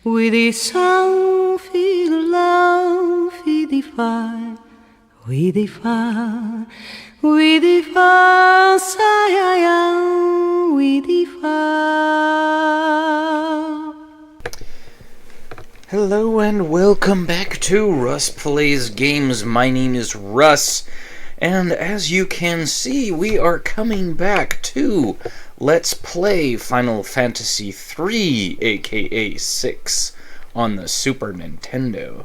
We descend, feel love, we defy, we defy, we defy, we defy. Hello and welcome back to Russ Plays Games. My name is Russ, and as you can see, we are coming back to Let's Play Final Fantasy III, aka 6, on the Super Nintendo.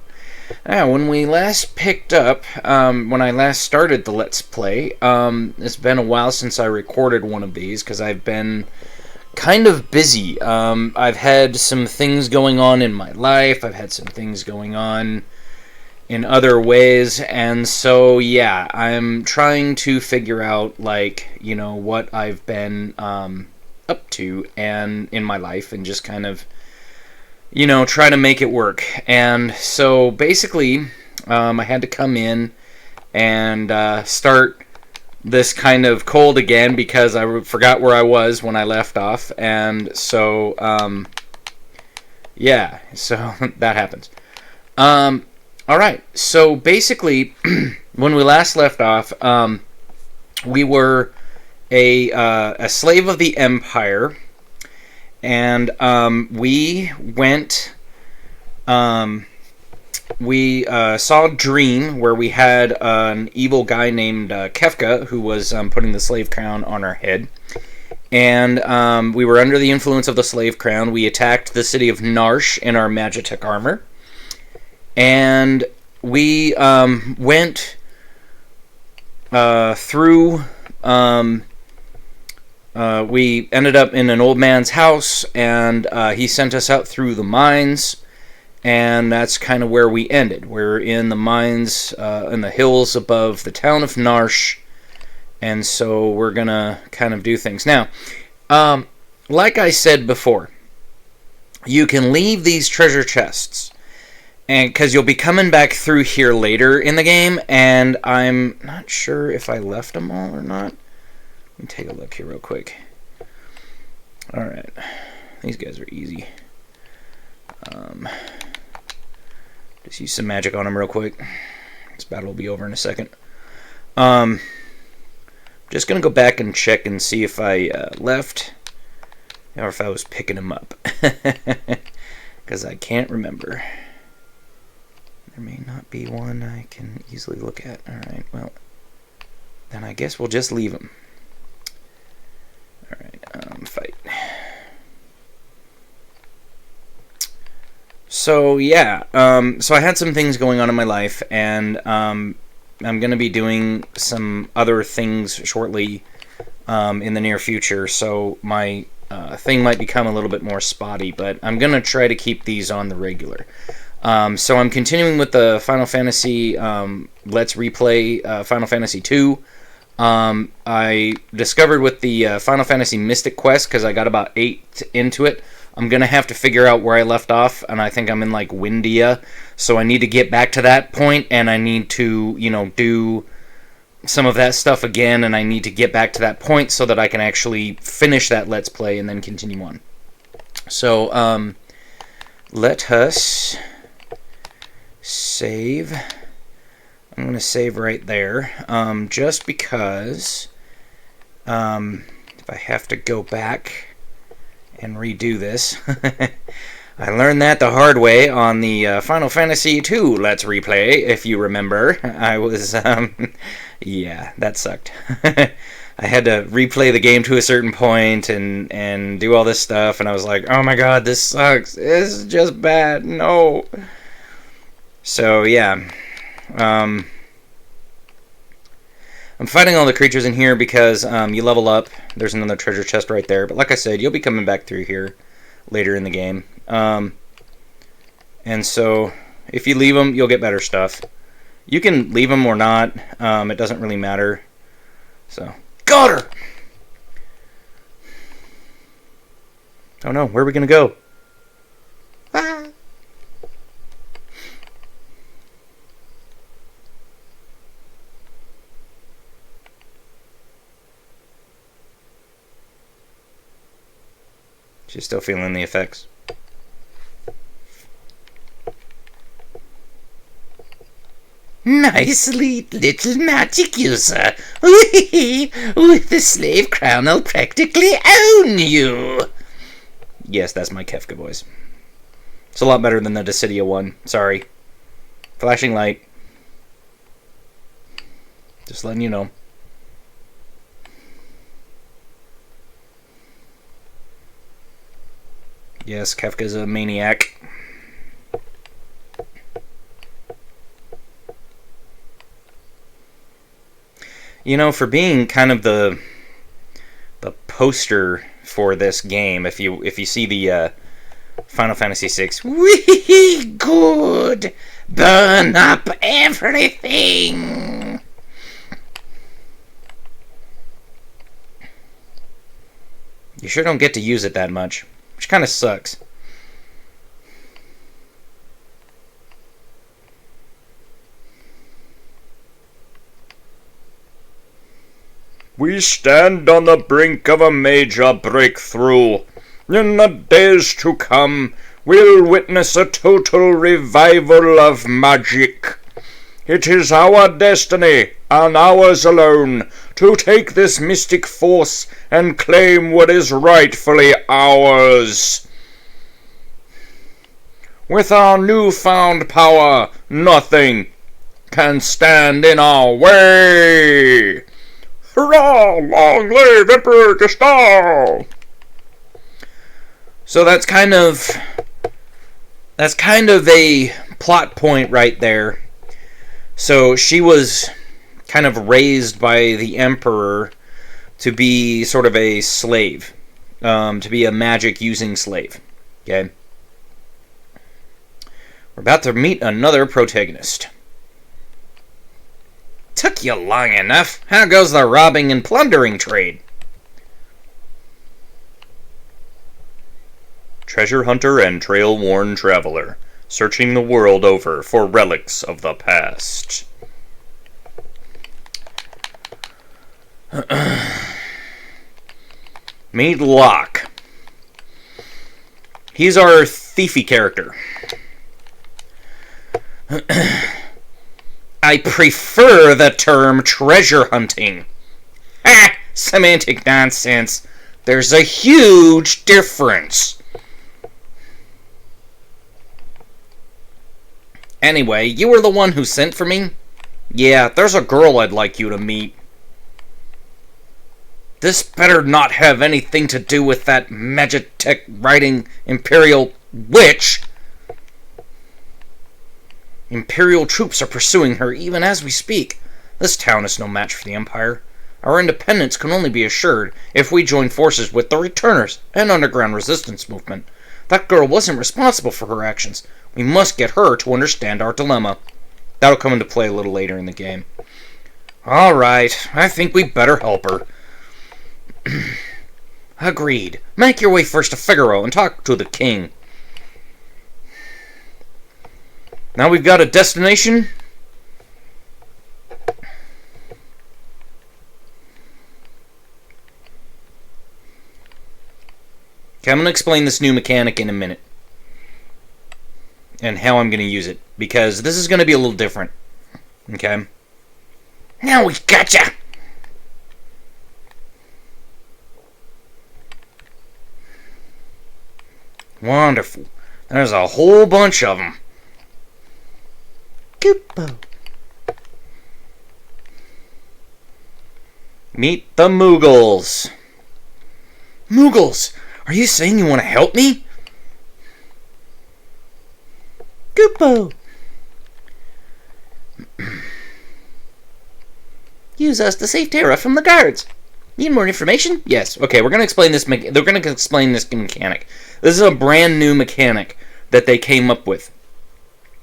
Now, when we last picked up, when I last started the Let's Play, it's been a while since I recorded one of these, because I've been kind of busy. I've had some things going on in my life, I've had some things going on in other ways, and so yeah, I'm trying to figure out, like, you know, what I've been up to and in my life, and just kind of, you know, try to make it work. And so basically, I had to come in and start this kind of cold again, because I forgot where I was when I left off, and so yeah, so that happens. Alright, so basically, when we last left off, we were a slave of the Empire, and we went, we saw a dream where we had an evil guy named Kefka, who was putting the slave crown on our head, and we were under the influence of the slave crown. We attacked the city of Narshe in our magitek armor, and we went through, we ended up in an old man's house, and he sent us out through the mines, and that's kind of where we ended. We're in the mines, in the hills above the town of Narshe, and so we're gonna kind of do things. Now, like I said before, you can leave these treasure chests, and because you'll be coming back through here later in the game, and I'm not sure if I left them all or not. Let me take a look here real quick. Alright, these guys are easy. Just use some magic on them real quick. This battle will be over in a second. Just gonna go back and check and see if I left, or if I was picking them up, because I can't remember. There may not be one I can easily look at. Alright, well, then I guess we'll just leave them. Alright, fight. So, yeah, so I had some things going on in my life, and I'm going to be doing some other things shortly in the near future, so my thing might become a little bit more spotty, but I'm going to try to keep these on the regular. So I'm continuing with the Final Fantasy Let's Replay Final Fantasy II. I discovered with the Final Fantasy Mystic Quest, because I got about 8 into it, I'm going to have to figure out where I left off, and I think I'm in, like, Windia, so I need to get back to that point, and I need to, you know, do some of that stuff again, and I need to get back to that point so that I can actually finish that Let's Play and then continue on. So, let us save. I'm going to save right there, just because if I have to go back and redo this. I learned that the hard way on the Final Fantasy II Let's Replay, if you remember. I was, yeah, that sucked. I had to replay the game to a certain point and do all this stuff, and I was like, oh my god, this sucks. This is just bad. No. So, yeah. I'm fighting all the creatures in here because you level up. There's another treasure chest right there. But like I said, you'll be coming back through here later in the game. And so, if you leave them, you'll get better stuff. You can leave them or not. It doesn't really matter. So, got her! Oh no, where are we going to go? Ah! She's still feeling the effects. Nicely little magic user. With the slave crown, I'll practically own you. Yes, that's my Kefka voice. It's a lot better than the Dissidia one. Sorry. Flashing light. Just letting you know. Yes, Kefka's a maniac. You know, for being kind of the poster for this game, if you see the Final Fantasy VI, wee good, burn up everything. You sure don't get to use it that much, which kind of sucks. We stand on the brink of a major breakthrough. In the days to come, we'll witness a total revival of magic. It is our destiny, and ours alone, to take this mystic force and claim what is rightfully ours. With our newfound power, nothing can stand in our way. Hurrah! Long live Emperor Gestahl! So that's kind of a plot point right there. So she was kind of raised by the Emperor to be sort of a slave, to be a magic-using slave. Okay? We're about to meet another protagonist. Took you long enough. How goes the robbing and plundering trade? Treasure hunter and trail-worn traveler, searching the world over for relics of the past. Meet Locke. He's our thiefy character. I prefer the term treasure hunting. Ah, semantic nonsense. There's a huge difference. Anyway, you were the one who sent for me? Yeah, there's a girl I'd like you to meet. This better not have anything to do with that magitek riding Imperial witch. Imperial troops are pursuing her even as we speak. This town is no match for the Empire. Our independence can only be assured if we join forces with the Returners and underground resistance movement. That girl wasn't responsible for her actions. We must get her to understand our dilemma. That'll come into play a little later in the game. Alright, I think we better help her. Agreed. Make your way first to Figaro and talk to the king. Now we've got a destination. Okay, I'm going to explain this new mechanic in a minute. And how I'm going to use it. Because this is going to be a little different. Okay? Now we gotcha! Wonderful. There's a whole bunch of them. Goopo. Meet the Moogles. Moogles, are you saying you want to help me? Goopo. Use us to save Terra from the guards. Need more information? Yes. Okay, we're going to explain this. They're going to explain this mechanic. This is a brand new mechanic that they came up with.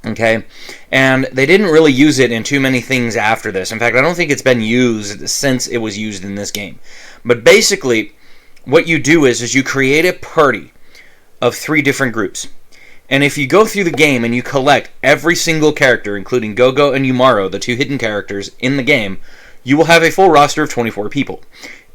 Okay? And they didn't really use it in too many things after this. In fact, I don't think it's been used since it was used in this game. But basically, what you do is you create a party of 3 different groups. And if you go through the game and you collect every single character, including Gogo and Umaro, the 2 hidden characters in the game, you will have a full roster of 24 people.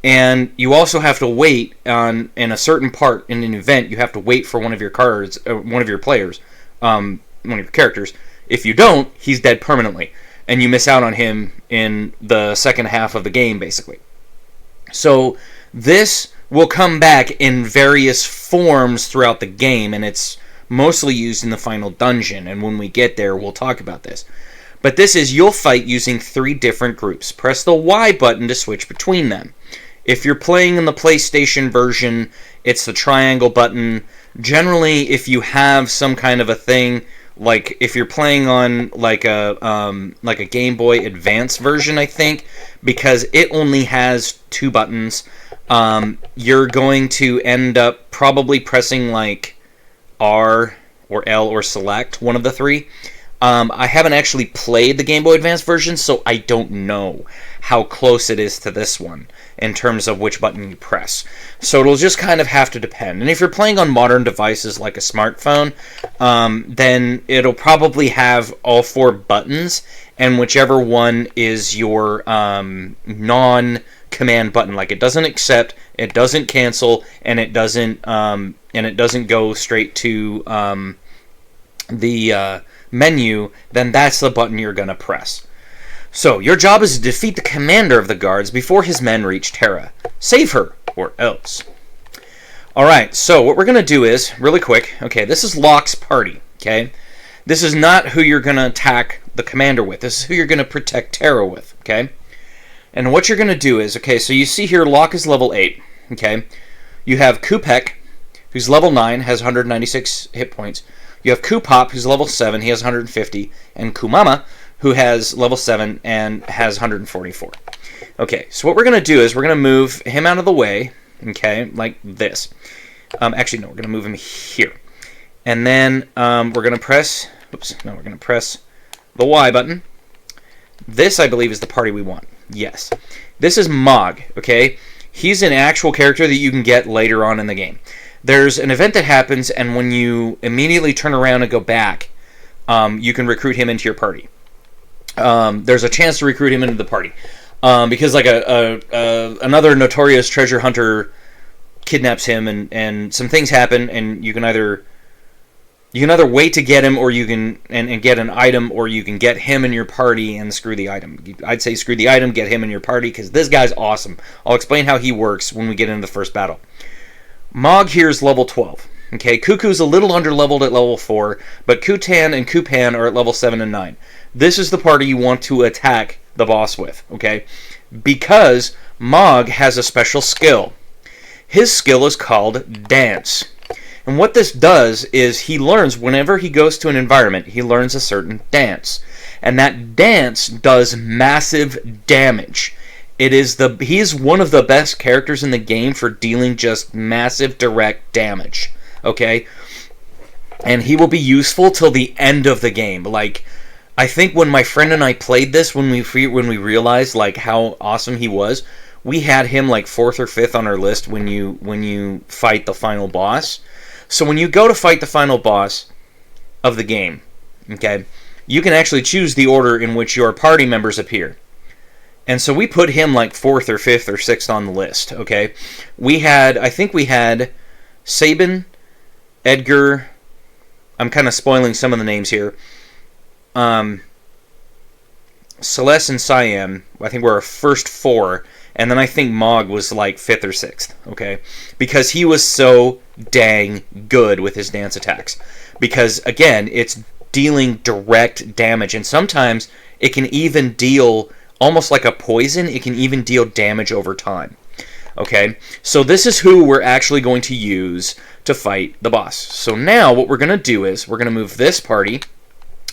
And you also have to wait in a certain part in an event. You have to wait for one of your cards, one of your players, one of your characters. If you don't, he's dead permanently. and you miss out on him in the second half of the game, basically. So this will come back in various forms throughout the game, and it's mostly used in the final dungeon, and when we get there, we'll talk about this. But this is, you'll fight using 3 different groups. Press the Y button to switch between them. If you're playing in the PlayStation version, it's the triangle button. Generally, if you have some kind of a thing, like if you're playing on like a Game Boy Advance version, I think, because it only has 2 buttons, you're going to end up probably pressing like R or L or select, one of the 3. I haven't actually played the Game Boy Advance version, so I don't know how close it is to this one in terms of which button you press. So it'll just kind of have to depend. And if you're playing on modern devices like a smartphone, then it'll probably have all 4 buttons, and whichever one is your non-command button. Like, it doesn't accept, it doesn't cancel, and it doesn't go straight to the menu, then that's the button you're going to press. So, your job is to defeat the commander of the guards before his men reach Terra. Save her, or else. Alright, so what we're going to do is, really quick, okay, this is Locke's party, okay? This is not who you're going to attack the commander with. This is who you're going to protect Terra with, okay? And what you're going to do is, okay, so you see here Locke is level 8, okay? You have Kupek, who's level 9, has 196 hit points. You have Kupop, who's level 7, he has 150, and Kumama, who has level 7 and has 144. Okay, so what we're going to do is we're going to move him out of the way, okay, like this. Actually, no, we're going to move him here. And then we're going to press, we're going to press the Y button. This, I believe, is the party we want. Yes. This is Mog, okay? He's an actual character that you can get later on in the game. There's an event that happens, and when you immediately turn around and go back, you can recruit him into your party. There's a chance to recruit him into the party. Because like another notorious treasure hunter kidnaps him, and some things happen, and you can either wait to get him, or you can and get an item, or you can get him in your party and screw the item. I'd say screw the item, get him in your party, because this guy's awesome. I'll explain how he works when we get into the first battle. Mog here is level 12. Okay, Cuckoo's a little under-leveled at level 4, but Kutan and Kupan are at level 7 and 9. This is the party you want to attack the boss with, okay? Because Mog has a special skill. His skill is called Dance. And what this does is he learns, whenever he goes to an environment, he learns a certain dance. And that dance does massive damage. He is one of the best characters in the game for dealing just massive direct damage. Okay? And he will be useful till the end of the game. Like, I think when my friend and I played this, when we realized like how awesome he was, we had him like 4th or 5th on our list when you fight the final boss. So when you go to fight the final boss of the game, okay, you can actually choose the order in which your party members appear. And so we put him like 4th or 5th or 6th on the list, okay? I think we had Sabin, Edgar, I'm kind of spoiling some of the names here, Celeste and Siam, I think were our first 4, and then I think Mog was like 5th or 6th, okay? Because he was so dang good with his dance attacks. Because, again, it's dealing direct damage, and sometimes it can even deal, almost like a poison, it can even deal damage over time. Okay, so this is who we're actually going to use to fight the boss. So now what we're going to do is we're going to move this party,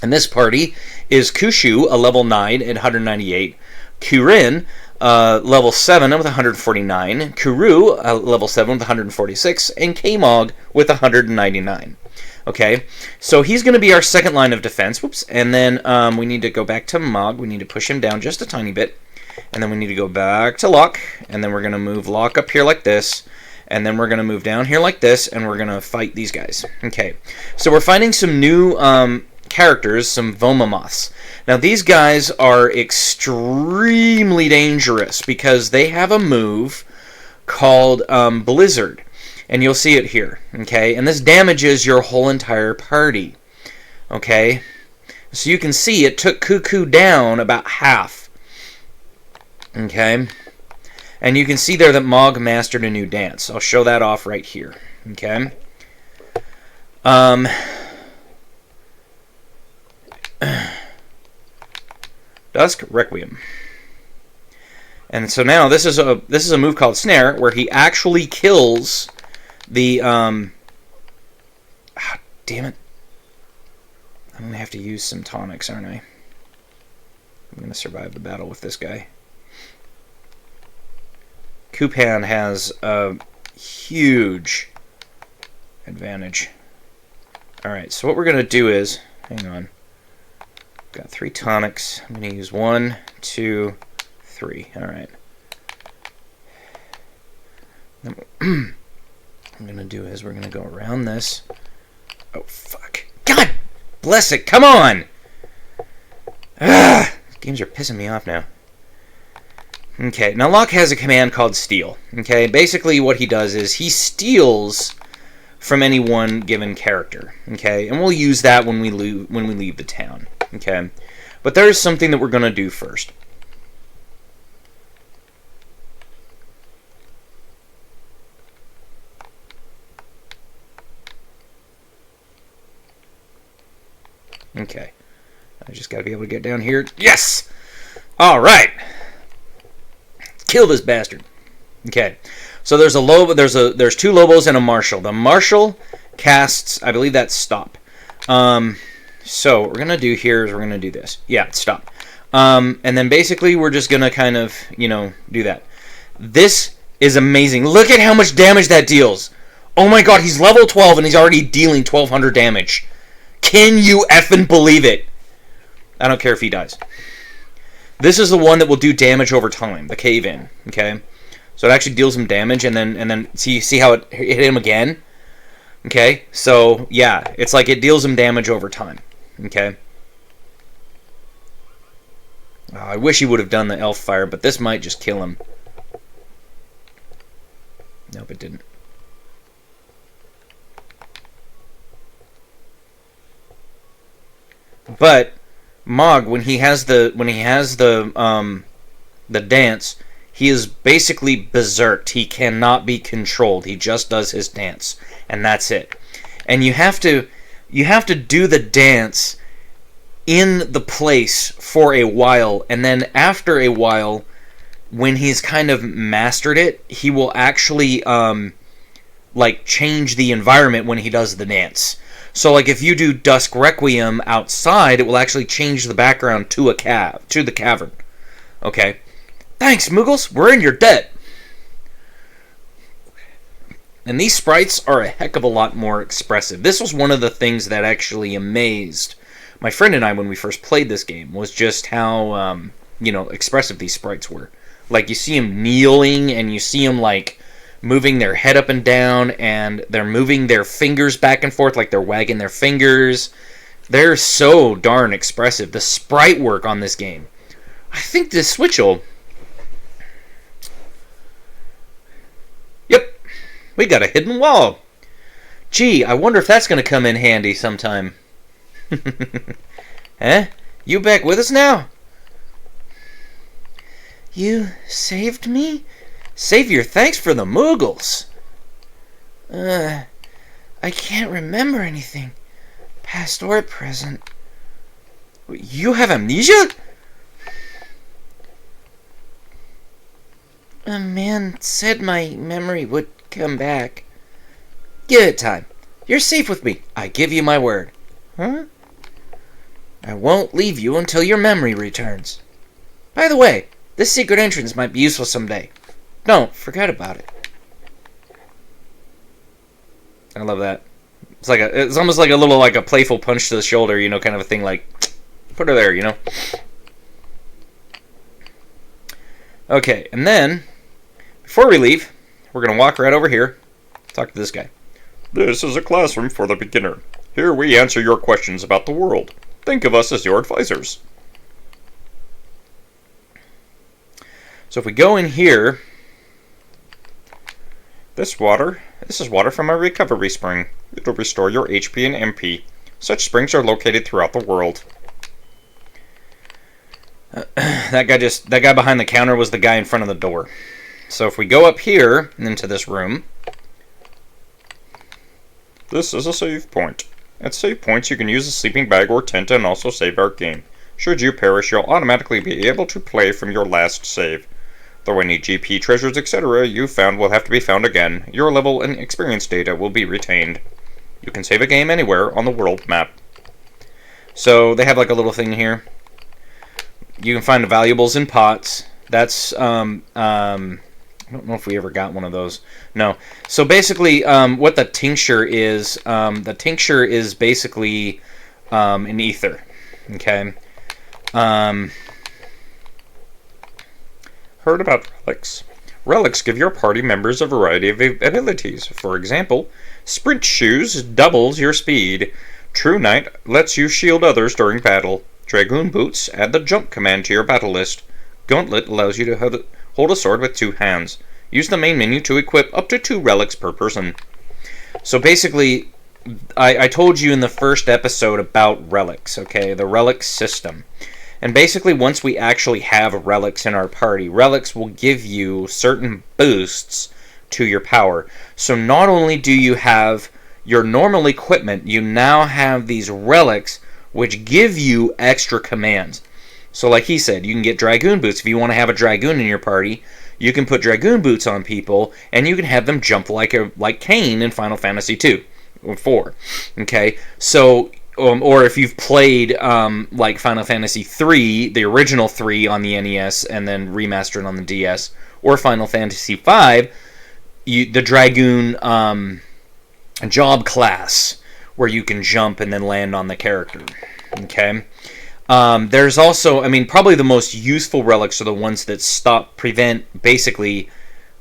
and this party is Kushu, a level 9 at 198, Kurin, level 7 with 149, Kuru, level 7 with 146, and K-Mog with 199. Okay, so he's going to be our second line of defense. Whoops, and then we need to go back to Mog. We need to push him down just a tiny bit. And then we need to go back to Locke, and then we're going to move Locke up here like this, and then we're going to move down here like this, and we're going to fight these guys. Okay, so we're finding some new characters, some Vomamoths. Now these guys are extremely dangerous because they have a move called Blizzard, and you'll see it here, okay? And this damages your whole entire party, okay? So you can see it took Cuckoo down about half. Okay? And you can see there that Mog mastered a new dance. I'll show that off right here. Okay? Dusk Requiem. And so now this is a move called Snare, where he actually kills the damn it. I'm gonna have to use some tonics, aren't I? I'm gonna survive the battle with this guy. Kupan has a huge advantage. Alright, so what we're gonna do is, hang on. Got 3 tonics. I'm gonna use 1, 2, 3. Alright. What I'm gonna do is we're gonna go around this. Oh, fuck. God bless it, come on! Games are pissing me off now. Okay, now Locke has a command called Steal. Okay, basically what he does is he steals from any one given character. Okay, and we'll use that when we leave the town. Okay, but there's something that we're going to do first. Okay, I just got to be able to get down here. Yes! All right. Kill this bastard. Okay, so there's a Lobo. There's 2 Lobos and a Marshal. The Marshal casts, I believe that's stop. So what we're gonna do here is we're gonna do this. Yeah, stop. And then basically we're just gonna kind of, you know, do that. This is amazing. Look at how much damage that deals. Oh my god, he's level 12 and he's already dealing 1200 damage. Can you effing believe it? I don't care if he dies. This is the one that will do damage over time, the cave-in, okay? So it actually deals him damage, and then see how it hit him again? Okay, so, yeah, it's like it deals him damage over time, okay? Oh, I wish he would have done the elf fire, but this might just kill him. Nope, it didn't. But Mog, when he has the dance, he is basically berserked. He cannot be controlled. He just does his dance, and that's it. And you have to do the dance in the place for a while, and then after a while, when he's kind of mastered it, he will actually like change the environment when he does the dance. So, like, if you do Dusk Requiem outside, it will actually change the background to the cavern. Okay. Thanks, Moogles. We're in your debt. And these sprites are a heck of a lot more expressive. This was one of the things that actually amazed my friend and I when we first played this game, was just how, you know, expressive these sprites were. Like, you see them kneeling, and you see them, like, moving their head up and down, and they're moving their fingers back and forth like they're wagging their fingers. They're so darn expressive. The sprite work on this game. I think this Switch will... Yep. We got a hidden wall. Gee, I wonder if that's going to come in handy sometime. Huh? You back with us now? You saved me? Savior, thanks for the Moogles. I can't remember anything, past or present. You have amnesia? A man said my memory would come back. Give it time. You're safe with me. I give you my word. Huh? I won't leave you until your memory returns. By the way, this secret entrance might be useful someday. Don't forget about it. I love that. It's almost like a little, like a playful punch to the shoulder, you know, kind of a thing, like, put her there, you know. Okay, and then, before we leave, we're going to walk right over here, talk to this guy. This is a classroom for the beginner. Here we answer your questions about the world. Think of us as your advisors. So if we go in here... This is water from a recovery spring. It'll restore your HP and MP. Such springs are located throughout the world. That guy behind the counter was the guy in front of the door. So if we go up here and into this room. This is a save point. At save points, you can use a sleeping bag or tent and also save our game. Should you perish, you'll automatically be able to play from your last save. Though any GP, treasures, etc. you found will have to be found again, your level and experience data will be retained. You can save a game anywhere on the world map. So they have like a little thing here. You can find the valuables in pots. That's I don't know if we ever got one of those. No. So basically, what the tincture is basically an ether. Okay. Heard about relics. Relics give your party members a variety of abilities. For example, Sprint Shoes doubles your speed. True Knight lets you shield others during battle. Dragoon Boots add the jump command to your battle list. Gauntlet allows you to hold a sword with 2 hands. Use the main menu to equip up to 2 relics per person. So basically, I told you in the first episode about relics, okay? The relic system. And basically, once we actually have relics in our party, relics will give you certain boosts to your power. So not only do you have your normal equipment, you now have these relics which give you extra commands. So like he said, you can get Dragoon Boots. If you want to have a Dragoon in your party, you can put Dragoon Boots on people, and you can have them jump like Cain in Final Fantasy 2 or 4. Okay, so or if you've played like Final Fantasy 3, the original 3 on the NES, and then remastered on the DS, or Final Fantasy 5, the Dragoon job class, where you can jump and then land on the character. Okay. There's also, I mean, probably the most useful relics are the ones that prevent, basically,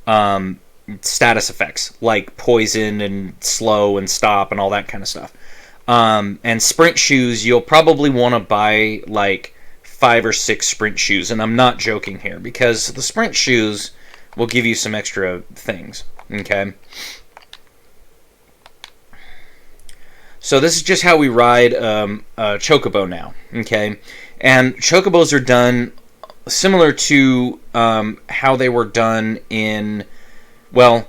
status effects, like poison and slow and stop and all that kind of stuff. And sprint shoes, you'll probably want to buy, like, 5 or 6 sprint shoes, and I'm not joking here, because the sprint shoes will give you some extra things, okay? So this is just how we ride a chocobo now, okay? And chocobos are done similar to how they were done in, well,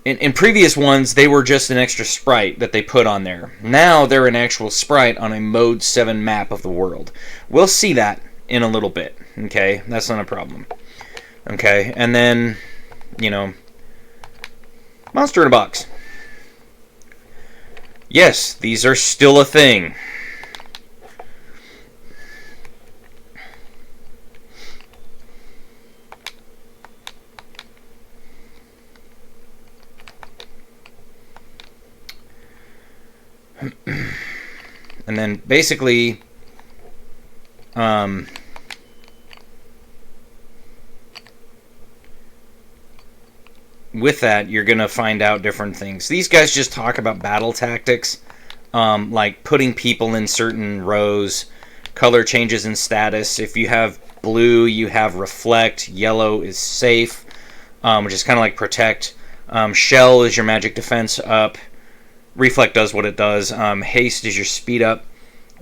in previous ones, they were just an extra sprite that they put on there. Now they're an actual sprite on a Mode 7 map of the world. We'll see that in a little bit, okay? That's not a problem. Okay, and then, you know, Monster in a Box. Yes, these are still a thing. And then basically, with that, you're going to find out different things. These guys just talk about battle tactics, like putting people in certain rows, color changes in status. If you have blue, you have reflect. Yellow is safe, which is kind of like protect. Shell is your magic defense up. Reflect does what it does. Haste is your speed up.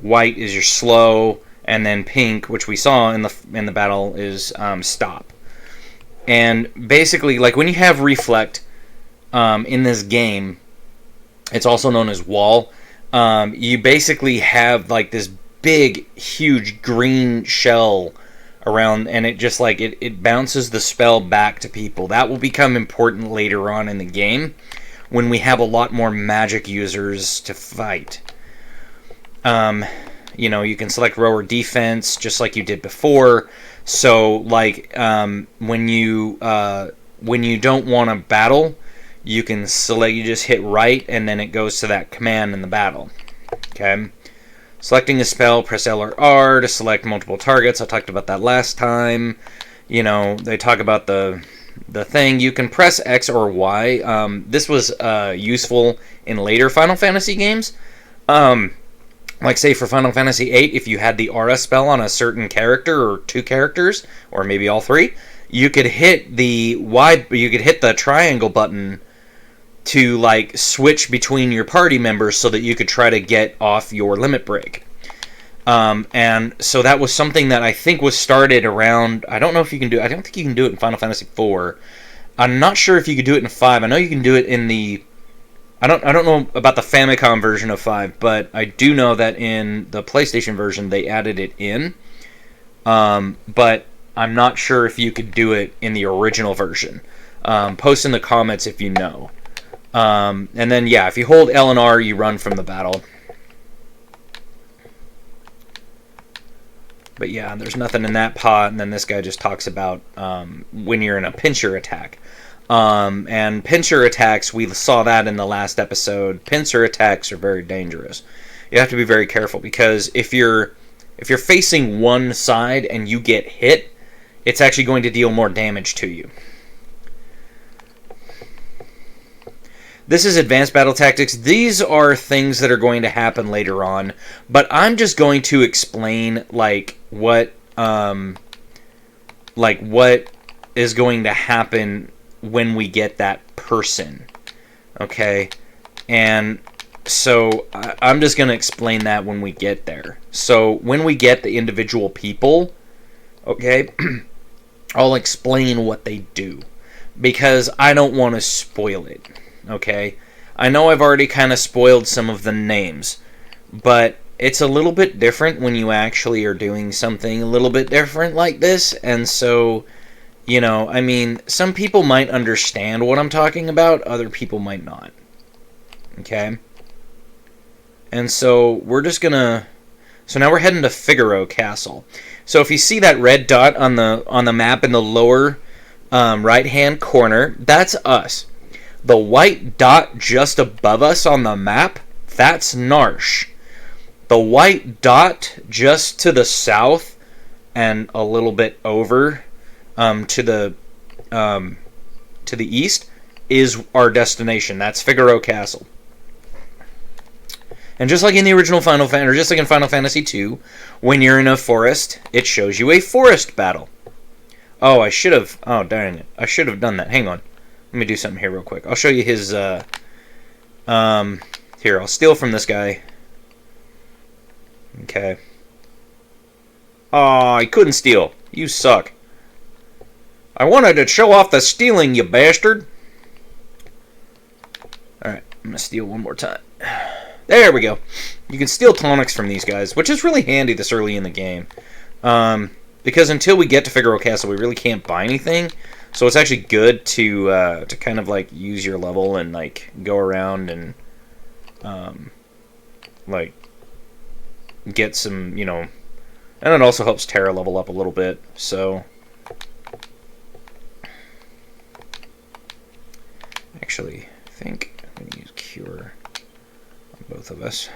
White is your slow. And then pink, which we saw in the battle, is stop. And basically, like when you have reflect in this game, it's also known as wall. You basically have like this big, huge green shell around, and it just like it bounces the spell back to people. That will become important later on in the game when we have a lot more magic users to fight. You know, you can select row or defense just like you did before. So, like, when you don't want to battle, you can select, you just hit right, and then it goes to that command in the battle. Okay? Selecting a spell, press L or R to select multiple targets. I talked about that last time. You know, they talk about the thing. You can press X or Y. This was useful in later Final Fantasy games. Like, say, for Final Fantasy VIII, if you had the aura spell on a certain character or 2 characters, or maybe all 3, you could hit the triangle button to, like, switch between your party members so that you could try to get off your limit break. And so that was something that I think was started around. I don't know if you can do. I don't think you can do it in Final Fantasy IV. I'm not sure if you could do it in 5. I know you can do it in the. I don't know about the Famicom version of 5, but I do know that in the PlayStation version they added it in. But I'm not sure if you could do it in the original version. Post in the comments if you know. And then, yeah, if you hold L and R, you run from the battle. But yeah, there's nothing in that pot, and then this guy just talks about when you're in a pincer attack. And pincer attacks, we saw that in the last episode. Pincer attacks are very dangerous. You have to be very careful, because if you're facing one side and you get hit, it's actually going to deal more damage to you. This is advanced battle tactics. These are things that are going to happen later on, but I'm just going to explain what is going to happen when we get that person. Okay? And so I'm just going to explain that when we get there. So when we get the individual people, okay, I'll explain what they do, because I don't want to spoil it. Okay, I know I've already kind of spoiled some of the names, but it's a little bit different when you actually are doing something a little bit different like this. And so, you know, I mean, some people might understand what I'm talking about, other people might not. Okay, and so we're just gonna. So now we're heading to Figaro Castle. So if you see that red dot on the map in the lower right-hand corner, that's us. The white dot just above us on the map, that's Narshe. The white dot just to the south and a little bit over to the east is our destination. That's Figaro Castle. And just like in the original Final Fantasy, or just like in Final Fantasy II, when you're in a forest, it shows you a forest battle. Oh, I should have. Oh, darn it! I should have done that. Hang on. Let me do something here real quick. I'll show you his, here, I'll steal from this guy. Okay. Aw, I couldn't steal. You suck. I wanted to show off the stealing, you bastard. Alright, I'm gonna steal one more time. There we go. You can steal tonics from these guys, which is really handy this early in the game. Because until we get to Figaro Castle, we really can't buy anything. So it's actually good to kind of like use your level and like go around and like get some, you know, and it also helps Terra level up a little bit. So actually, I think I'm gonna use Cure on both of us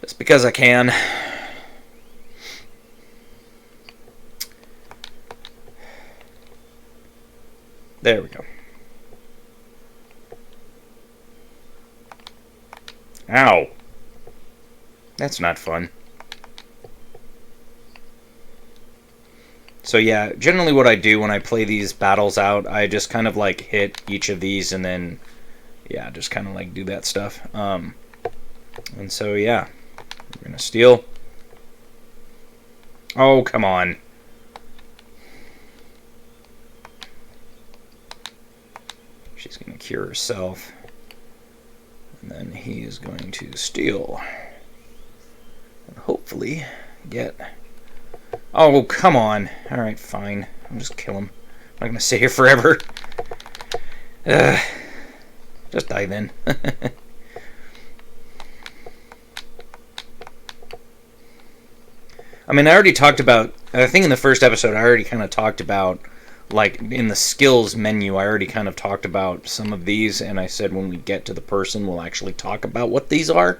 just because I can. There we go. Ow. That's not fun. So yeah, generally what I do when I play these battles out, I just kind of like hit each of these and then, yeah, just kind of like do that stuff. And so yeah, we're gonna steal. Oh, come on. She's going to cure herself. And then he is going to steal. And hopefully get... Oh, come on. Alright, fine. I'll just kill him. I'm not going to sit here forever. Just die then. I mean, I already talked about... I think in the first episode I already kind of talked about... Like, in the skills menu, I already kind of talked about some of these, and I said when we get to the person, we'll actually talk about what these are.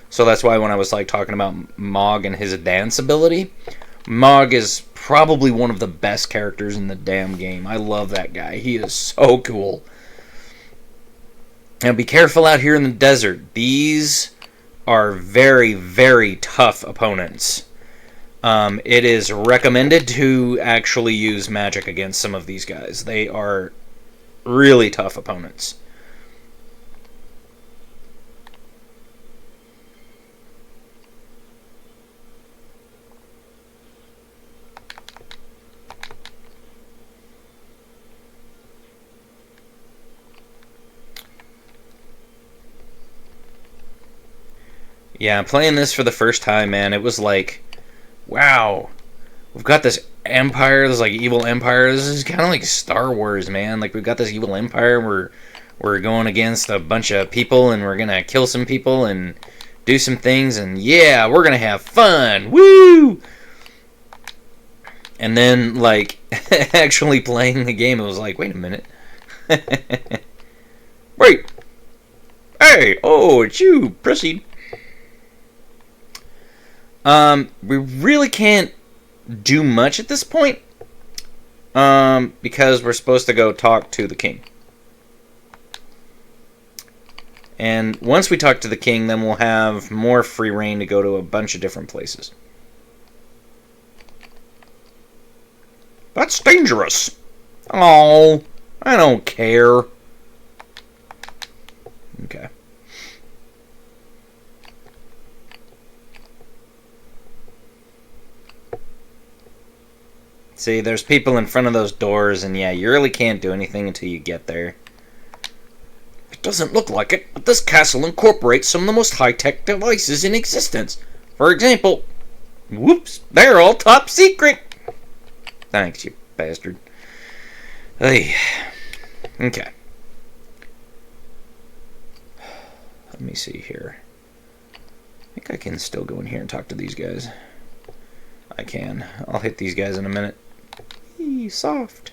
So that's why when I was, like, talking about Mog and his dance ability, Mog is probably one of the best characters in the damn game. I love that guy. He is so cool. Now, be careful out here in the desert. These are very, very tough opponents. It is recommended to actually use magic against some of these guys. They are really tough opponents. Yeah, playing this for the first time, man, it was like, wow, we've got this empire, this like evil empire. This is kind of like Star Wars, man. Like we've got this evil empire. We're going against a bunch of people, and we're gonna kill some people and do some things, and yeah, we're gonna have fun. Woo! And then, like, actually playing the game, it was like, wait a minute. Wait! Hey! Oh, it's you! Proceed. We really can't do much at this point. Because we're supposed to go talk to the king. And once we talk to the king, then we'll have more free reign to go to a bunch of different places. That's dangerous. Oh, I don't care. Okay. See, there's people in front of those doors, and yeah, you really can't do anything until you get there. It doesn't look like it, but this castle incorporates some of the most high-tech devices in existence. For example, whoops, they're all top secret. Thanks, you bastard. Hey. Okay. Let me see here. I think I can still go in here and talk to these guys. I can. I'll hit these guys in a minute. Eee, soft.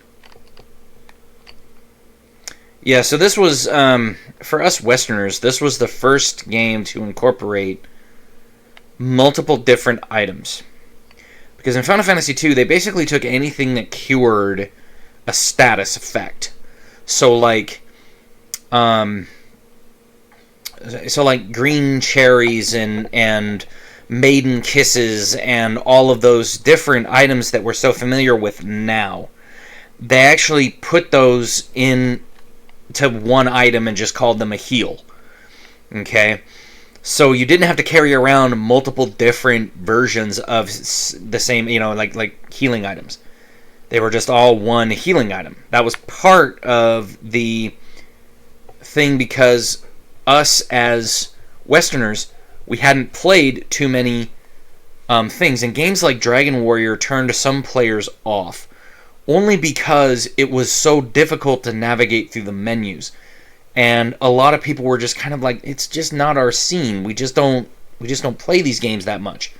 Yeah, so this was, for us Westerners, this was the first game to incorporate multiple different items. Because in Final Fantasy II, they basically took anything that cured a status effect. So like green cherries and maiden kisses and all of those different items that we're so familiar with now. They actually put those in to one item and just called them a heal. Okay? So you didn't have to carry around multiple different versions of the same, like healing items. They were just all one healing item. That was part of the thing because us as Westerners, we hadn't played too many things. And games like Dragon Warrior turned some players off. Only because it was so difficult to navigate through the menus. And a lot of people were just kind of like, it's just not our scene. We just don't play these games that much.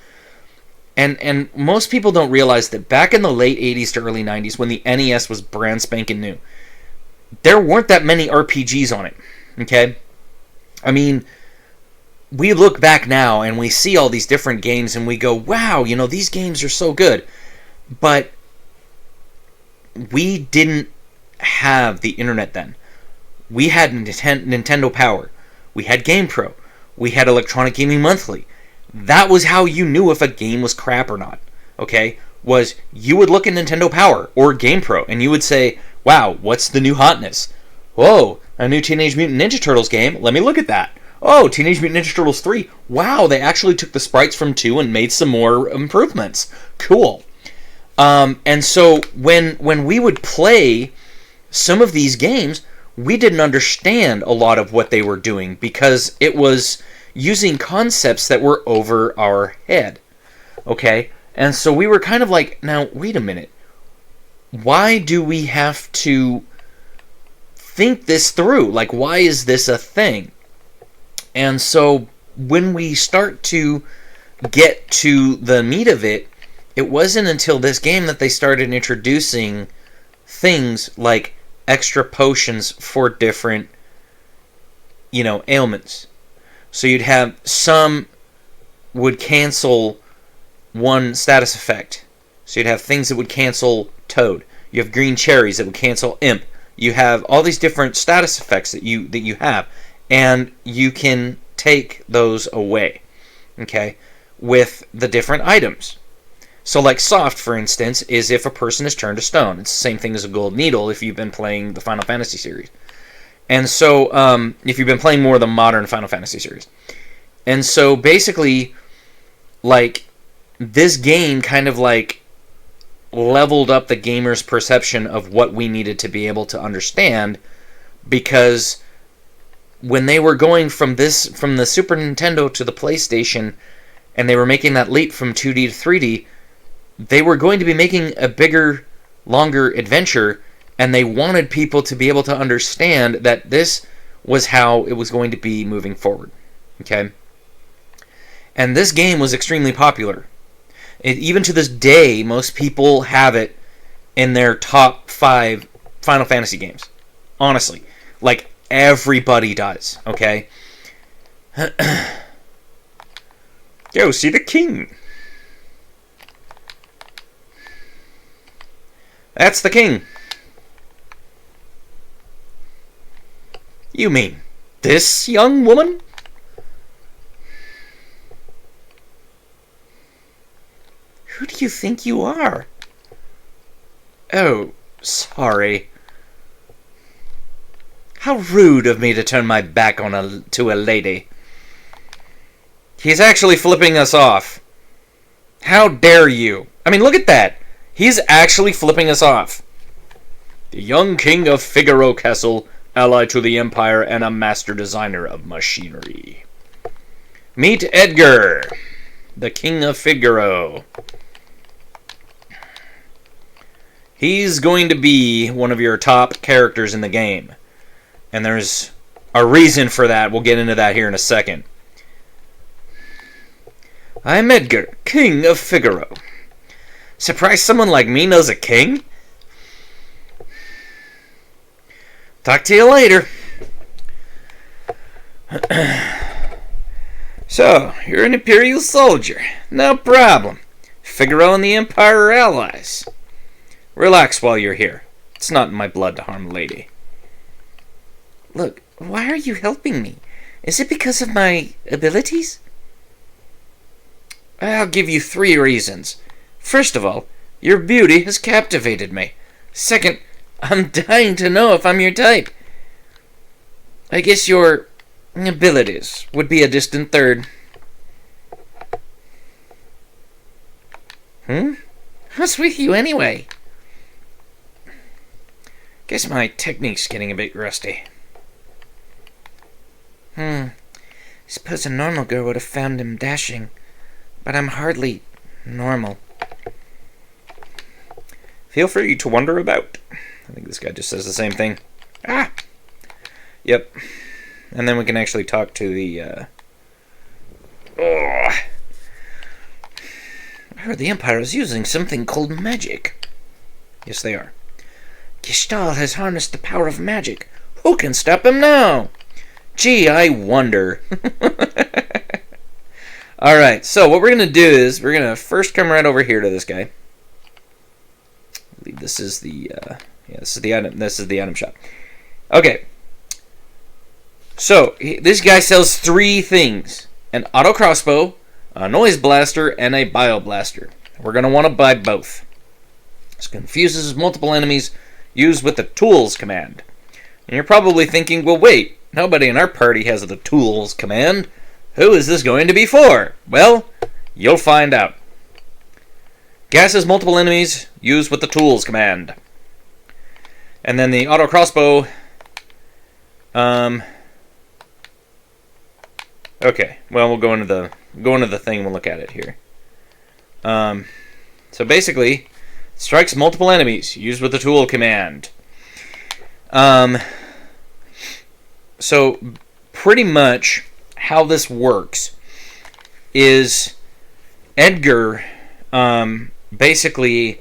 And most people don't realize that back in the late 80s to early 90s, when the NES was brand spanking new, there weren't that many RPGs on it. Okay? I mean, we look back now and we see all these different games and we go, wow, these games are so good. But we didn't have the internet then. We had Nintendo Power. We had GamePro. We had Electronic Gaming Monthly. That was how you knew if a game was crap or not. Okay? Was you would look at Nintendo Power or GamePro and you would say, wow, what's the new hotness? Whoa, a new Teenage Mutant Ninja Turtles game. Let me look at that. Oh, Teenage Mutant Ninja Turtles 3. Wow, they actually took the sprites from 2 and made some more improvements. Cool. And so when we would play some of these games, we didn't understand a lot of what they were doing because it was using concepts that were over our head. Okay? And so we were kind of like, now, wait a minute. Why do we have to think this through? Like, why is this a thing? And so when we start to get to the meat of it, it wasn't until this game that they started introducing things like extra potions for different, ailments. So you'd have some would cancel one status effect. So you'd have things that would cancel Toad. You have green cherries that would cancel Imp. You have all these different status effects that you have, and you can take those away, okay, with the different items. So like soft, for instance, is if a person is turned to stone. It's the same thing as a gold needle if you've been playing the Final Fantasy series. And so if you've been playing more of the modern Final Fantasy series. And so basically, like, this game kind of like leveled up the gamer's perception of what we needed to be able to understand, because when they were going from the Super Nintendo to the PlayStation, and they were making that leap from 2D to 3D, they were going to be making a bigger, longer adventure, and they wanted people to be able to understand that this was how it was going to be moving forward. Okay? And this game was extremely popular. Even to this day, most people have it in their top 5 Final Fantasy games. Honestly. Like, everybody does. Okay? Go see the king. That's the king. You mean this young woman? Who do you think you are? Oh, sorry. How rude of me to turn my back to a lady. He's actually flipping us off. How dare you? I mean, look at that. He's actually flipping us off. The young king of Figaro Castle, ally to the Empire and a master designer of machinery. Meet Edgar, the king of Figaro. He's going to be one of your top characters in the game. And there's a reason for that. We'll get into that here in a second. I'm Edgar, king of Figaro. Surprised someone like me knows a king? Talk to you later. So, you're an Imperial soldier. No problem. Figaro and the Empire are allies. Relax while you're here. It's not in my blood to harm a lady. Look, why are you helping me? Is it because of my abilities? I'll give you 3 reasons. First of all, your beauty has captivated me. Second, I'm dying to know if I'm your type. I guess your abilities would be a distant third. What's with you anyway? Guess my technique's getting a bit rusty. Suppose a normal girl would have found him dashing, but I'm hardly normal. Feel free to wander about. I think this guy just says the same thing. Ah! Yep. And then we can actually talk to the, I heard the Empire is using something called magic. Yes, they are. Gestalt has harnessed the power of magic. Who can stop him now? Gee, I wonder. Alright, so what we're going to do is we're going to first come right over here to this guy. I believe this is the this is the item shop. Okay. So, this guy sells 3 things. An auto crossbow, a noise blaster, and a bioblaster. We're going to want to buy both. This confuses multiple enemies used with the tools command. And you're probably thinking, well, wait, nobody in our party has the tools command. Who is this going to be for? Well, you'll find out. Gases multiple enemies used with the tools command. And then the auto crossbow. Okay, well, we'll go into the thing and we'll look at it here. So basically, strikes multiple enemies used with the tool command. So pretty much how this works is Edgar, basically,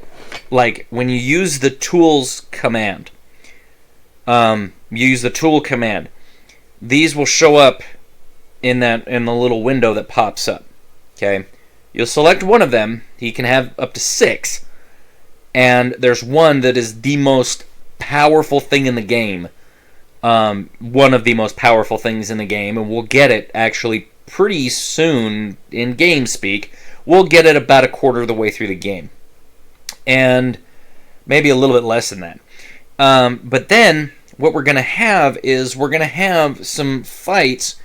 like when you use the tools command, these will show up in the little window that pops up. Okay, you'll select one of them. He can have up to 6, and there's one that is the most powerful thing in the game. One of the most powerful things in the game, and we'll get it actually pretty soon in game speak. We'll get it about a quarter of the way through the game, and maybe a little bit less than that. But then what we're going to have is we're going to have some fights,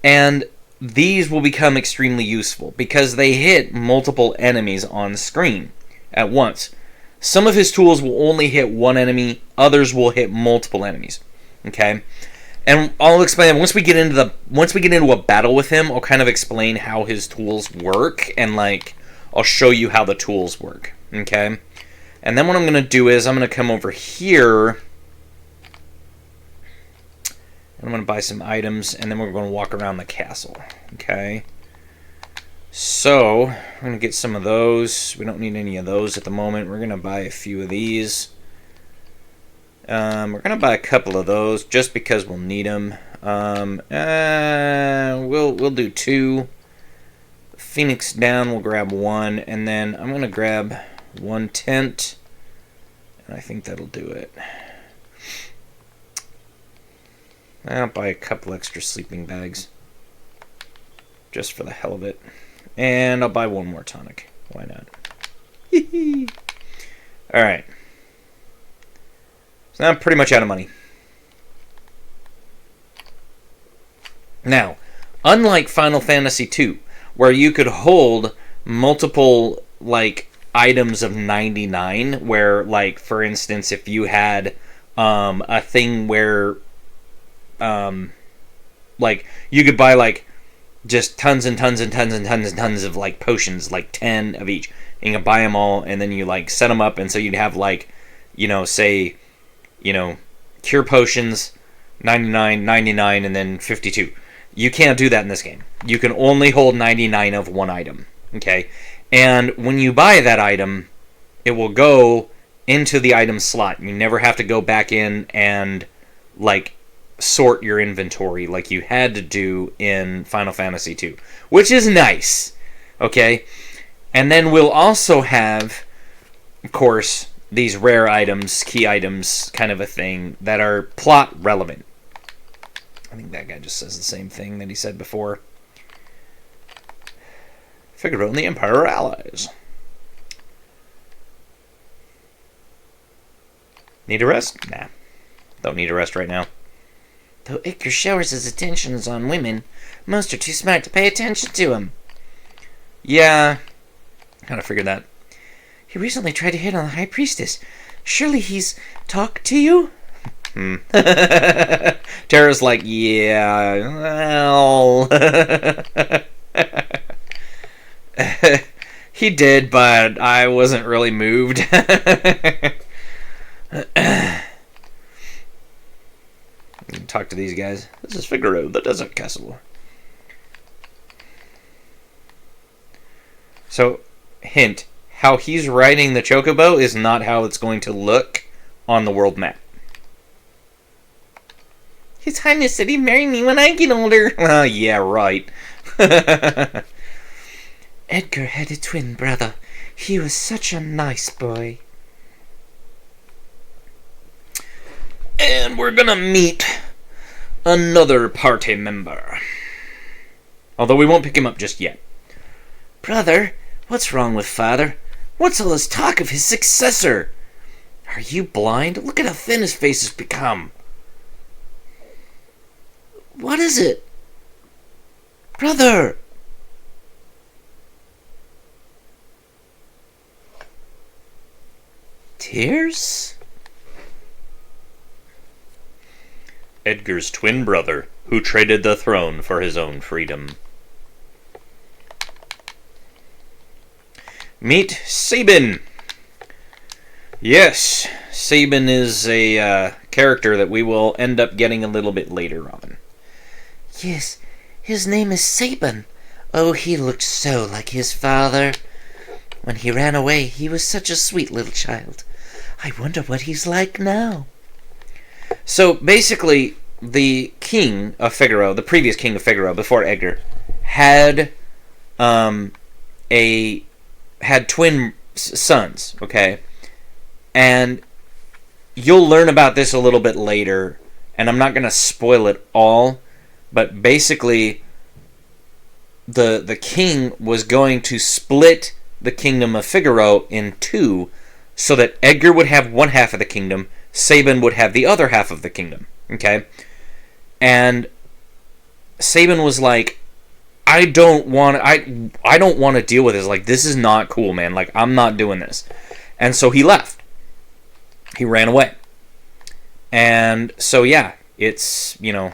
and these will become extremely useful because they hit multiple enemies on screen at once. Some of his tools will only hit one enemy, others will hit multiple enemies. Okay? And I'll explain once we get into a battle with him. I'll kind of explain how his tools work, and like I'll show you how the tools work. Okay, and then what I'm going to do is I'm going to come over here, and I'm going to buy some items, and then we're going to walk around the castle. Okay. So, we're going to get some of those. We don't need any of those at the moment. We're going to buy a few of these. We're going to buy a couple of those just because we'll need them. We'll do 2. Phoenix down, we'll grab 1. And then I'm going to grab 1 tent. And I think that'll do it. I'll buy a couple extra sleeping bags. Just for the hell of it. And I'll buy 1 more tonic. Why not? Alright. So now I'm pretty much out of money. Now, unlike Final Fantasy II, where you could hold multiple, like, items of 99, where, like, for instance, if you had a thing where, like, you could buy, like, just tons and tons and tons and tons and tons of, like, potions, like 10 of each. And you can buy them all, and then you, like, set them up, and so you'd have, like, you know, say, you know, cure potions, 99, 99, and then 52. You can't do that in this game. You can only hold 99 of one item, okay? And when you buy that item, it will go into the item slot. You never have to go back in and, like, sort your inventory like you had to do in Final Fantasy II, which is nice, okay? And then we'll also have, of course, these rare items, key items, kind of a thing, that are plot relevant. I think that guy just says the same thing that he said before. Figaro and the Empire are allies. Need a rest? Nah. Don't need a rest right now. Though Edgar showers his attentions on women, most are too smart to pay attention to him. Yeah, kind of figured that. He recently tried to hit on the High Priestess. Surely he's talked to you? Terra's like, yeah, well... He did, but I wasn't really moved. Talk to these guys. This is Figaro, the Desert Castle. So, hint, how he's riding the chocobo is not how it's going to look on the world map. His Highness said he'd marry me when I get older. Oh, yeah, right. Edgar had a twin brother. He was such a nice boy. And we're gonna meet another party member. Although we won't pick him up just yet. Brother, what's wrong with father? What's all this talk of his successor? Are you blind? Look at how thin his face has become. What is it? Brother! Tears? Edgar's twin brother, who traded the throne for his own freedom. Meet Sabin! Yes, Sabin is a character that we will end up getting a little bit later on. Yes, his name is Sabin. Oh, he looked so like his father. When he ran away, he was such a sweet little child. I wonder what he's like now. So, basically, the king of Figaro, the previous king of Figaro, before Edgar, had twin sons, okay? And you'll learn about this a little bit later, and I'm not going to spoil it all, but basically, the king was going to split the kingdom of Figaro in two, so that Edgar would have one half of the kingdom, Sabin would have the other half of the kingdom, okay? And Sabin was like, I don't want to deal with this. Like, this is not cool, man. Like, I'm not doing this. And so he left. He ran away. And so, yeah, It's, the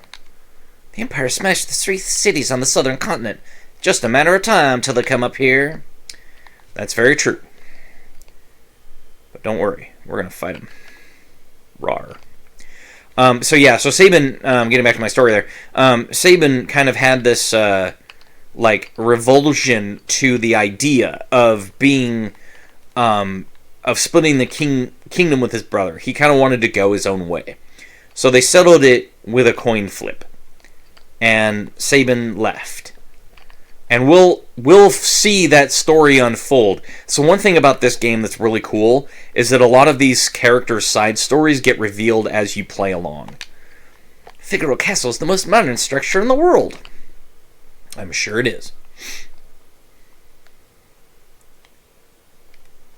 Empire smashed the 3 cities on the southern continent. Just a matter of time till they come up here. That's very true. But don't worry, we're going to fight them. Rawr. So Sabin, getting back to my story there, Sabin kind of had this, revulsion to the idea of being, of splitting the kingdom with his brother. He kind of wanted to go his own way. So they settled it with a coin flip. And Sabin left. And we'll see that story unfold. So one thing about this game that's really cool is that a lot of these characters' side stories get revealed as you play along. Figaro Castle is the most modern structure in the world. I'm sure it is.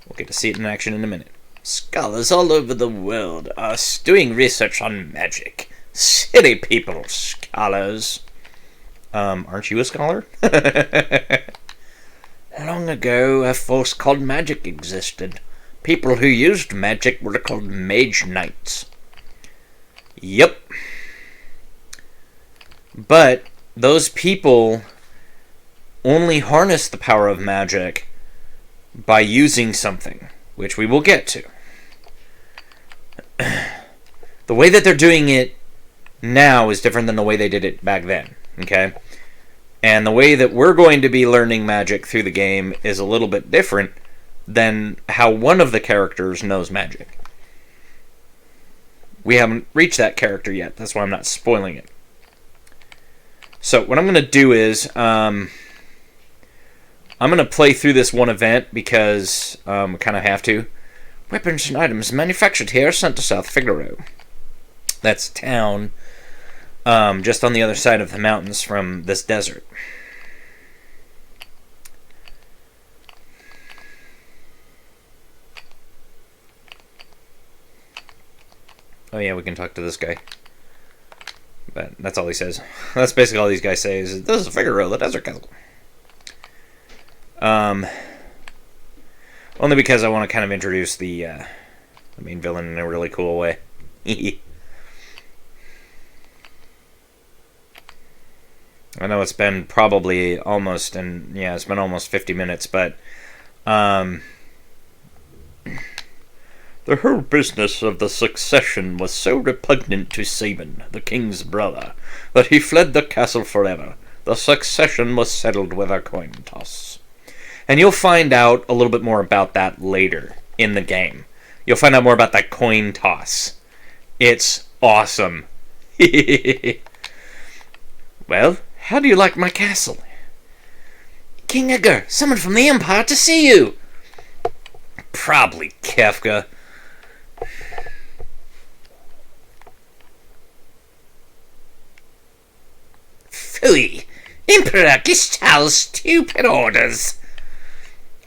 We'll get to see it in action in a minute. Scholars all over the world are doing research on magic. Silly people, scholars. Aren't you a scholar? Long ago, a force called magic existed. People who used magic were called mage knights. Yep. But those people only harness the power of magic by using something, which we will get to. The way that they're doing it now is different than the way they did it back then, okay? And the way that we're going to be learning magic through the game is a little bit different than how one of the characters knows magic. We haven't reached that character yet, that's why I'm not spoiling it. So what I'm going to do is, I'm going to play through this one event because we kind of have to. Weapons and items manufactured here sent to South Figaro. That's a town just on the other side of the mountains from this desert. Oh yeah, we can talk to this guy. But that's all he says. That's basically all these guys say is, this is Figaro, the desert castle. Only because I want to kind of introduce the main villain in a really cool way. I know it's been probably almost, it's been almost 50 minutes, but the whole business of the succession was so repugnant to Sabin, the king's brother, that he fled the castle forever. The succession was settled with a coin toss. And you'll find out a little bit more about that later in the game. You'll find out more about that coin toss. It's awesome. Well, how do you like my castle? King Edgar, someone from the Empire to see you. Probably Kefka. Phooey! Emperor Gistal's stupid orders.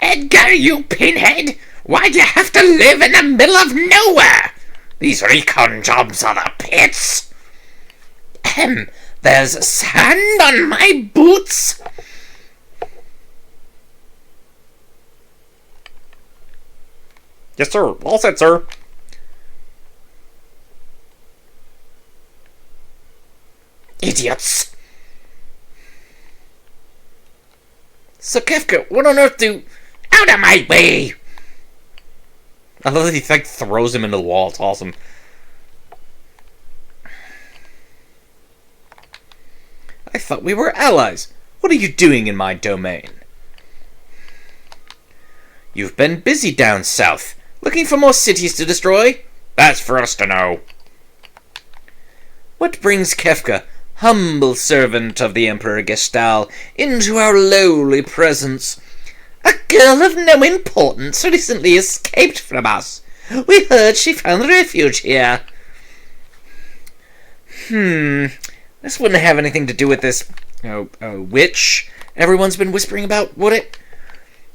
Edgar, you pinhead! Why'd you have to live in the middle of nowhere? These recon jobs are the pits. There's sand on my boots. Yes, sir. All set, sir. Idiots. So, Kefka, what on earth do... Out of my way! I love that he throws him into the wall. It's awesome. I thought we were allies. What are you doing in my domain? You've been busy down south, looking for more cities to destroy? That's for us to know. What brings Kefka, humble servant of the Emperor Gestal, into our lowly presence? A girl of no importance recently escaped from us. We heard she found refuge here. This wouldn't have anything to do with this, witch everyone's been whispering about, would it?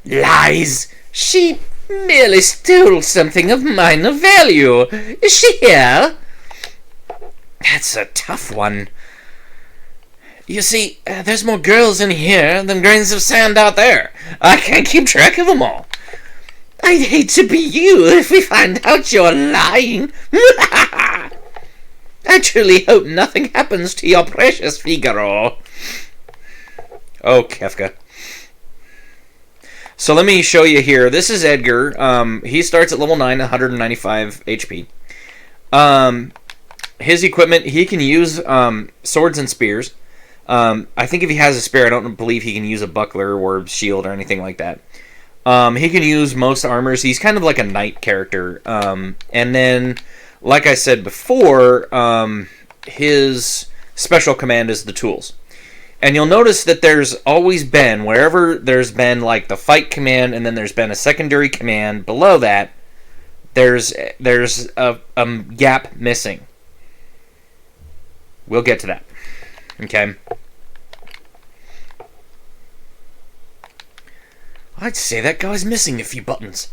Lies! She merely stole something of minor value. Is she here? That's a tough one. You see, there's more girls in here than grains of sand out there. I can't keep track of them all. I'd hate to be you if we find out you're lying. I truly hope nothing happens to your precious Figaro. Oh, Kefka. So let me show you here. This is Edgar. He starts at level 9, 195 HP. His equipment, he can use swords and spears. I think if he has a spear, I don't believe he can use a buckler or shield or anything like that. He can use most armors. He's kind of like a knight character. And then, like I said before, his special command is the tools. And you'll notice that there's always been, wherever there's been like the fight command and then there's been a secondary command below that, there's a gap missing. We'll get to that. Okay. I'd say that guy's missing a few buttons.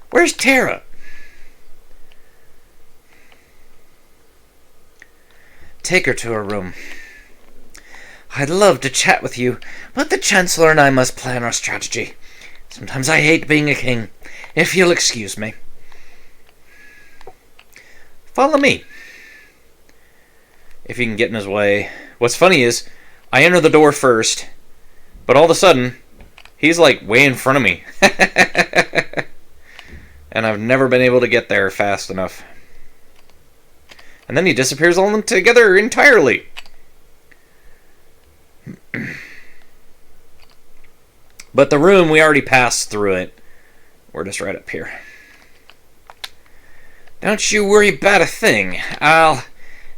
Where's Terra? Take her to her room. I'd love to chat with you, but the Chancellor and I must plan our strategy. Sometimes I hate being a king, if you'll excuse me. Follow me. If he can get in his way. What's funny is, I enter the door first, but all of a sudden, he's like way in front of me. And I've never been able to get there fast enough. And then he disappears altogether entirely. But the room, we already passed through it. We're just right up here. Don't you worry about a thing.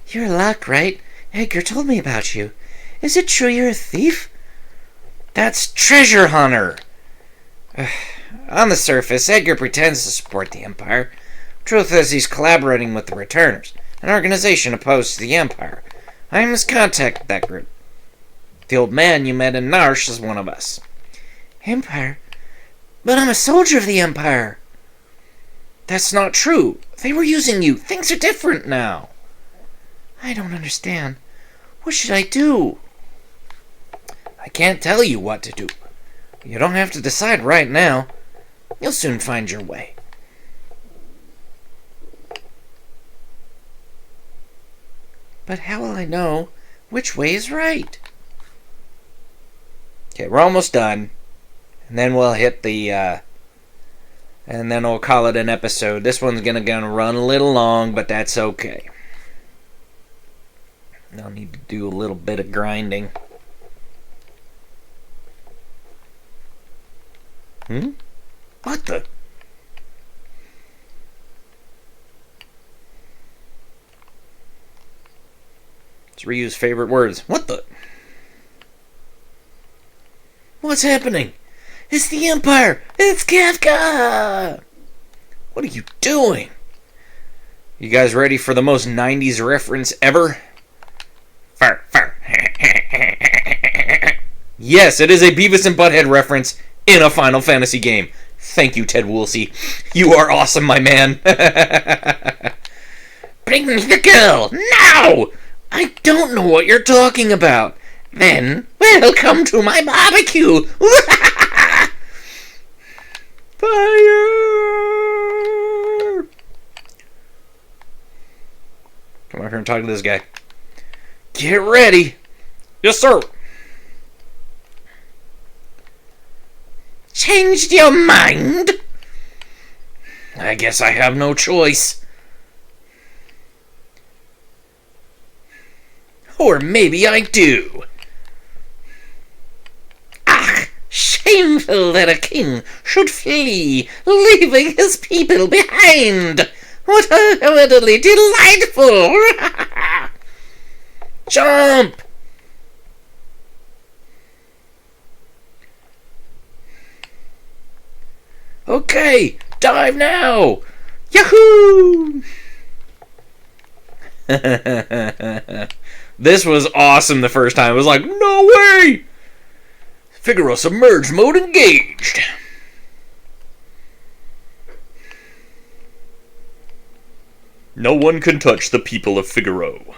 You're Luck, right? Edgar told me about you. Is it true you're a thief? That's Treasure Hunter. On the surface, Edgar pretends to support the Empire. Truth is, he's collaborating with the Returners, an organization opposed to the Empire. I must contact that group. The old man you met in Narshe is one of us. Empire? But I'm a soldier of the Empire. That's not true. They were using you. Things are different now. I don't understand. What should I do? I can't tell you what to do. You don't have to decide right now. You'll soon find your way. But how will I know which way is right? Okay, we're almost done. And then we'll hit the, and then we'll call it an episode. This one's gonna run a little long, but that's okay. I'll need to do a little bit of grinding. What the? Let's reuse favorite words. What the? What's happening? It's the Empire! It's Kefka! What are you doing? You guys ready for the most 90s reference ever? Fur, fur. Yes, it is a Beavis and Butthead reference in a Final Fantasy game. Thank you, Ted Woolsey. You are awesome, my man. Bring me the girl, now! I don't know what you're talking about. Then, welcome to my barbecue! Fire! Come over here and talk to this guy. Get ready! Yes, sir! Changed your mind? I guess I have no choice. Or maybe I do. Ah, shameful that a king should flee, leaving his people behind. What utterly delightful! Jump! Okay, dive now! Yahoo! This was awesome the first time. It was like, no way! Figaro submerged mode engaged. No one can touch the people of Figaro.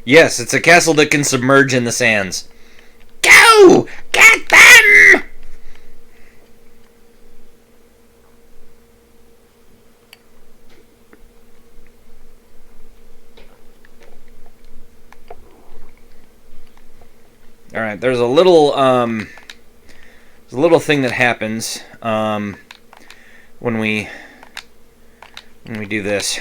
Yes, it's a castle that can submerge in the sands. Go! Get them! Alright, there's a little thing that happens when we do this.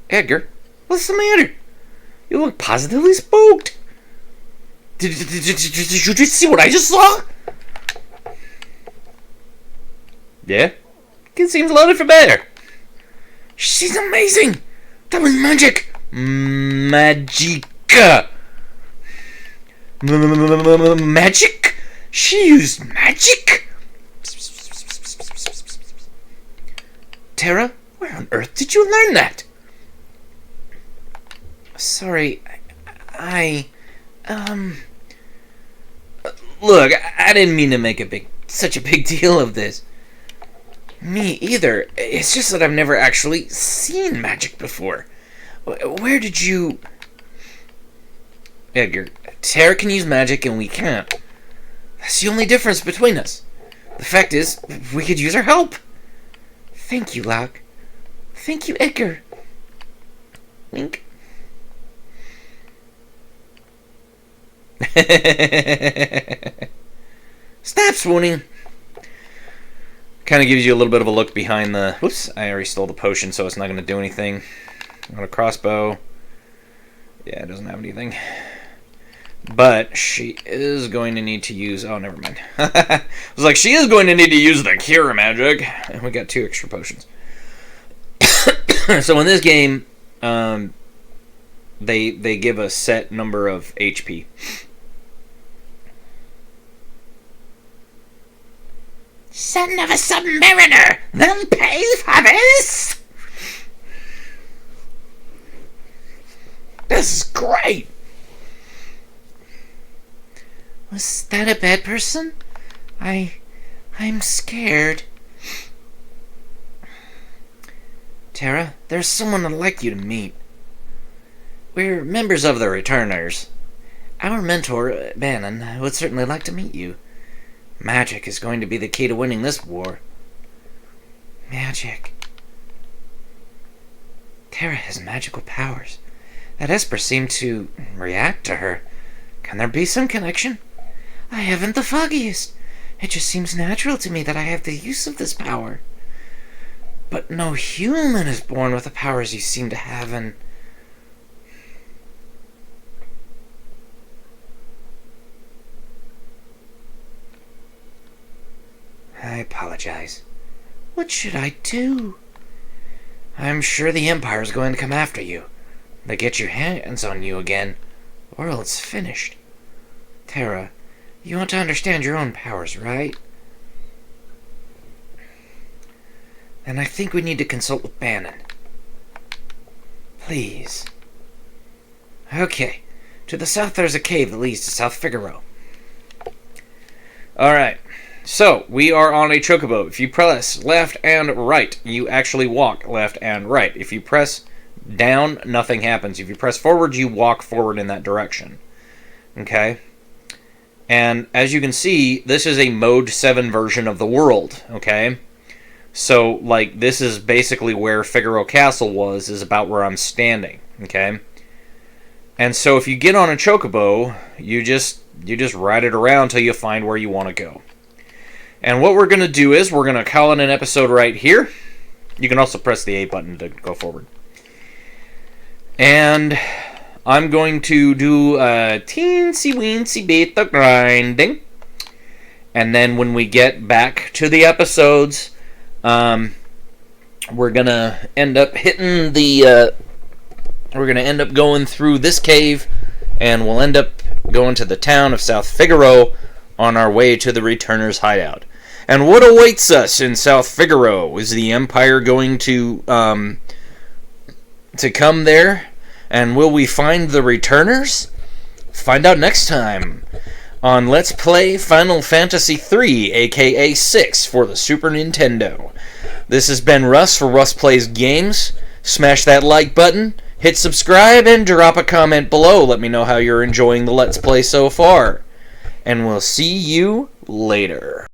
Edgar, what's the matter? You look positively spooked. Did you just see what I just saw? Yeah? It seems loaded for bear. She's amazing. That was magic. Magica. Magic? She used magic? Terra, where on earth did you learn that? Sorry, look, I didn't mean to make such a big deal of this. Me either. It's just that I've never actually seen magic before. Where did you... Edgar, Terra can use magic and we can't. That's the only difference between us. The fact is, we could use her help. Thank you, Locke. Thank you, Edgar. Wink. Stop swooning. Kind of gives you a little bit of a look behind the... Whoops, I already stole the potion, so it's not going to do anything. On a crossbow. Yeah, it doesn't have anything. But she is going to need to use... Oh, never mind. I was like, she is going to need to use the cure magic. And we got 2 extra potions. So in this game, they give a set number of HP. Son of a submariner! They'll pay for this! This is great! Was that a bad person? I'm scared. Terra, there's someone I'd like you to meet. We're members of the Returners. Our mentor, Bannon, would certainly like to meet you. Magic is going to be the key to winning this war. Magic. Terra has magical powers. That Esper seemed to react to her. Can there be some connection? I haven't the foggiest. It just seems natural to me that I have the use of this power. But no human is born with the powers you seem to have, and... I apologize. What should I do? I'm sure the Empire is going to come after you. They get your hands on you again, or it's finished. Terra, you want to understand your own powers, right? Then I think we need to consult with Bannon. Please. Okay. To the south there's a cave that leads to South Figaro. Alright. So, we are on a chocobo. If you press left and right, you actually walk left and right. If you press down, nothing happens. If you press forward, you walk forward in that direction. Okay? And as you can see, this is a Mode 7 version of the world. Okay? So, like, this is basically where Figaro Castle was, is about where I'm standing. Okay? And so if you get on a chocobo, you just ride it around till you find where you want to go. And what we're going to do is, we're going to call it an episode right here. You can also press the A button to go forward. And I'm going to do a teensy-weensy bit of grinding. And then when we get back to the episodes, we're going to end up hitting the... we're going to end up going through this cave, and we'll end up going to the town of South Figaro on our way to the Returners' hideout. And what awaits us in South Figaro? Is the Empire going to come there? And will we find the Returners? Find out next time on Let's Play Final Fantasy III, aka 6, for the Super Nintendo. This has been Russ for Russ Plays Games. Smash that like button, hit subscribe, and drop a comment below. Let me know how you're enjoying the Let's Play so far. And we'll see you later.